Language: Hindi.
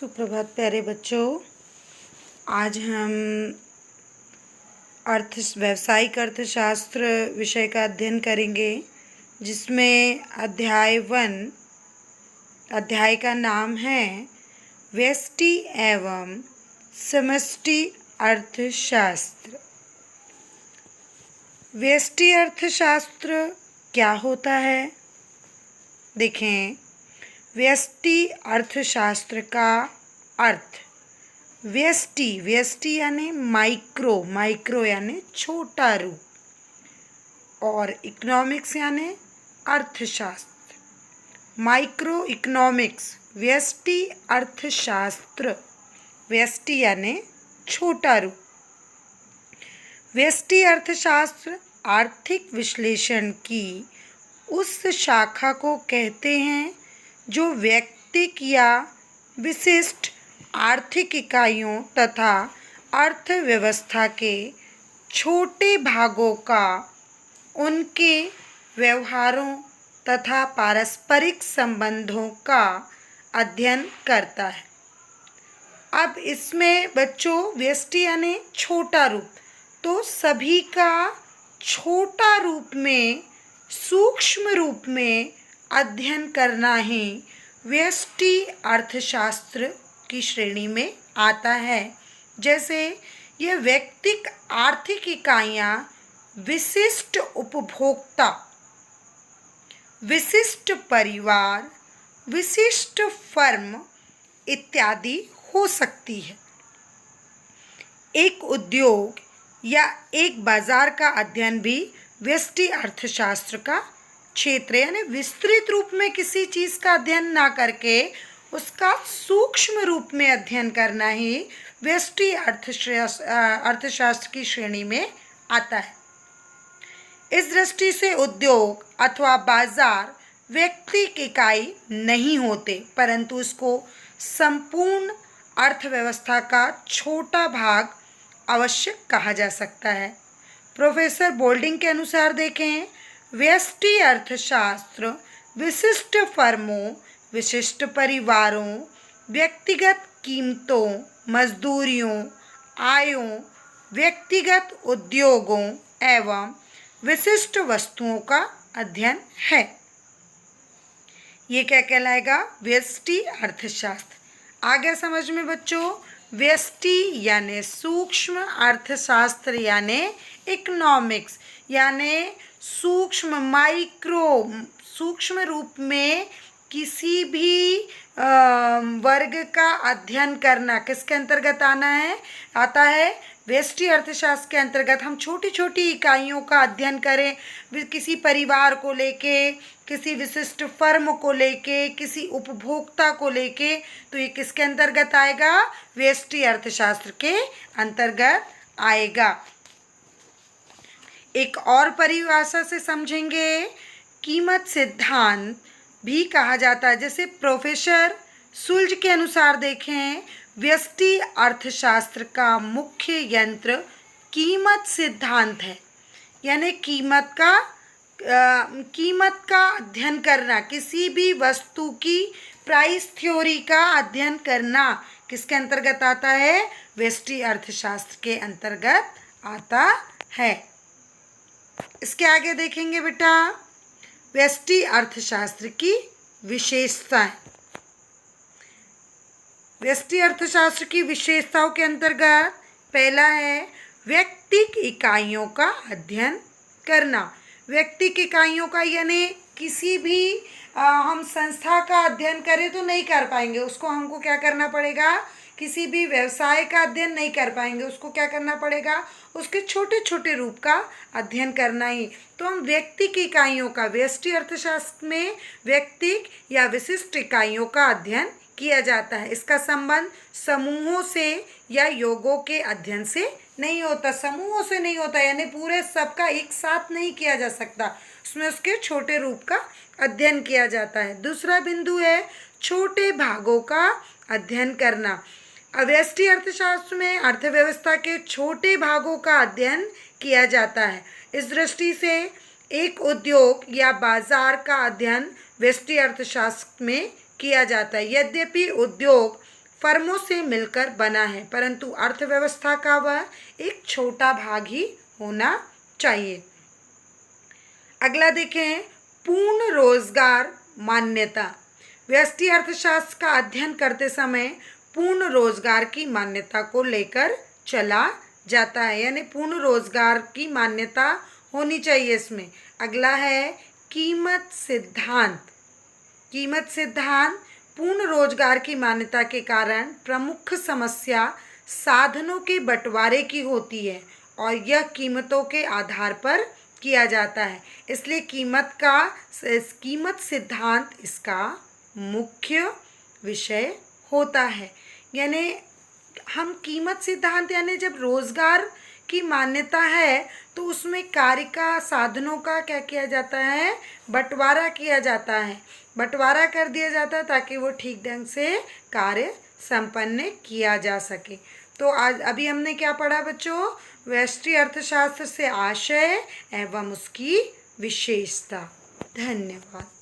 सुप्रभात प्यारे बच्चों। आज हम व्यावसायिक अर्थशास्त्र विषय का अध्ययन करेंगे, जिसमें अध्याय का नाम है व्यष्टि एवं समष्टि अर्थशास्त्र। व्यष्टि अर्थशास्त्र क्या होता है? देखें, व्यष्टि अर्थशास्त्र का अर्थ व्यष्टि यानी माइक्रो यानी छोटा रूप, और इकोनॉमिक्स यानी अर्थशास्त्र। माइक्रो इकोनॉमिक्स व्यष्टि अर्थशास्त्र, व्यष्टि यानी छोटा रूप। व्यष्टि अर्थशास्त्र आर्थिक विश्लेषण की उस शाखा को कहते हैं जो व्यक्तिक या विशिष्ट आर्थिक इकाइयों तथा अर्थव्यवस्था के छोटे भागों का उनके व्यवहारों तथा पारस्परिक संबंधों का अध्ययन करता है। अब इसमें बच्चों व्यष्टि यानी छोटा रूप, तो सभी का छोटा रूप में, सूक्ष्म रूप में अध्ययन करना ही व्यष्टि अर्थशास्त्र की श्रेणी में आता है। जैसे ये व्यक्तिक आर्थिक इकाइयाँ, विशिष्ट उपभोक्ता, विशिष्ट परिवार, विशिष्ट फर्म इत्यादि हो सकती है। एक उद्योग या एक बाजार का अध्ययन भी व्यष्टि अर्थशास्त्र का क्षेत्र, यानी विस्तृत रूप में किसी चीज़ का अध्ययन ना करके उसका सूक्ष्म रूप में अध्ययन करना ही व्यष्टि अर्थशास्त्र की श्रेणी में आता है। इस दृष्टि से उद्योग अथवा बाजार व्यक्तिक इकाई नहीं होते, परंतु उसको संपूर्ण अर्थव्यवस्था का छोटा भाग अवश्य कहा जा सकता है। प्रोफेसर बोल्डिंग के अनुसार देखें, व्यष्टि अर्थशास्त्र विशिष्ट फर्मों, विशिष्ट परिवारों, व्यक्तिगत कीमतों, मजदूरियों, आयों, व्यक्तिगत उद्योगों एवं विशिष्ट वस्तुओं का अध्ययन है। ये क्या कहलाएगा? व्यष्टि अर्थशास्त्र। आगे समझ में बच्चों, व्यष्टि यानी सूक्ष्म अर्थशास्त्र यानी इकोनॉमिक्स, यानी सूक्ष्म रूप में किसी भी वर्ग का अध्ययन करना किसके अंतर्गत आता है? व्यष्टि अर्थशास्त्र के अंतर्गत। हम छोटी छोटी इकाइयों का अध्ययन करें, किसी परिवार को लेके, किसी विशिष्ट फर्म को लेके, किसी उपभोक्ता को लेके, तो ये किसके अंतर्गत आएगा? व्यष्टि अर्थशास्त्र के अंतर्गत आएगा। एक और परिभाषा से समझेंगे, कीमत सिद्धांत भी कहा जाता है। जैसे प्रोफेसर सुल्ज के अनुसार देखें, व्यष्टि अर्थशास्त्र का मुख्य यंत्र कीमत सिद्धांत है, यानी कीमत का अध्ययन करना, किसी भी वस्तु की प्राइस थ्योरी का अध्ययन करना किसके अंतर्गत आता है? व्यष्टि अर्थशास्त्र के अंतर्गत आता है। इसके आगे देखेंगे बेटा, व्यष्टि अर्थशास्त्र की विशेषताएं। व्यष्टि अर्थशास्त्र की विशेषताओं के अंतर्गत पहला है व्यक्तिक इकाइयों का अध्ययन करना। व्यक्तिक इकाइयों का यानी किसी भी हम संस्था का अध्ययन करें तो नहीं कर पाएंगे, उसको हमको क्या करना पड़ेगा? किसी भी व्यवसाय का अध्ययन नहीं कर पाएंगे, उसको क्या करना पड़ेगा? उसके छोटे छोटे रूप का अध्ययन करना ही। तो हम व्यक्तिक इकाइयों का, व्यष्टि अर्थशास्त्र में व्यक्तिक या विशिष्ट इकाइयों का अध्ययन किया जाता है। इसका संबंध समूहों से या योगों के अध्ययन से नहीं होता, समूहों से नहीं होता, यानी पूरे सबका एक साथ नहीं किया जा सकता, उसमें उसके छोटे रूप का अध्ययन किया जाता है। दूसरा बिंदु है छोटे भागों का अध्ययन करना। व्यष्टि अर्थशास्त्र में अर्थव्यवस्था के छोटे भागों का अध्ययन किया जाता है। इस दृष्टि से एक उद्योग या बाजार का अध्ययन व्यष्टि अर्थशास्त्र में किया जाता है। यद्यपि उद्योग फर्मों से मिलकर बना है, परंतु अर्थव्यवस्था का वह एक छोटा भाग ही होना चाहिए। अगला देखें, पूर्ण रोजगार मान्यता। व्यष्टि अर्थशास्त्र का अध्ययन करते समय पूर्ण रोजगार की मान्यता को लेकर चला जाता है, यानी पूर्ण रोजगार की मान्यता होनी चाहिए इसमें। अगला है कीमत सिद्धांत। कीमत सिद्धांत पूर्ण रोजगार की मान्यता के कारण प्रमुख समस्या साधनों के बंटवारे की होती है और यह कीमतों के आधार पर किया जाता है, इसलिए कीमत सिद्धांत इसका मुख्य विषय होता है। यानी हम कीमत सिद्धांत यानी जब रोजगार की मान्यता है तो उसमें कार्य का साधनों का क्या किया जाता है, बंटवारा किया जाता है, बंटवारा कर दिया जाता है ताकि वो ठीक ढंग से कार्य संपन्न किया जा सके। तो आज अभी हमने क्या पढ़ा बच्चों, व्यष्टि अर्थशास्त्र से आशय एवं उसकी विशेषता। धन्यवाद।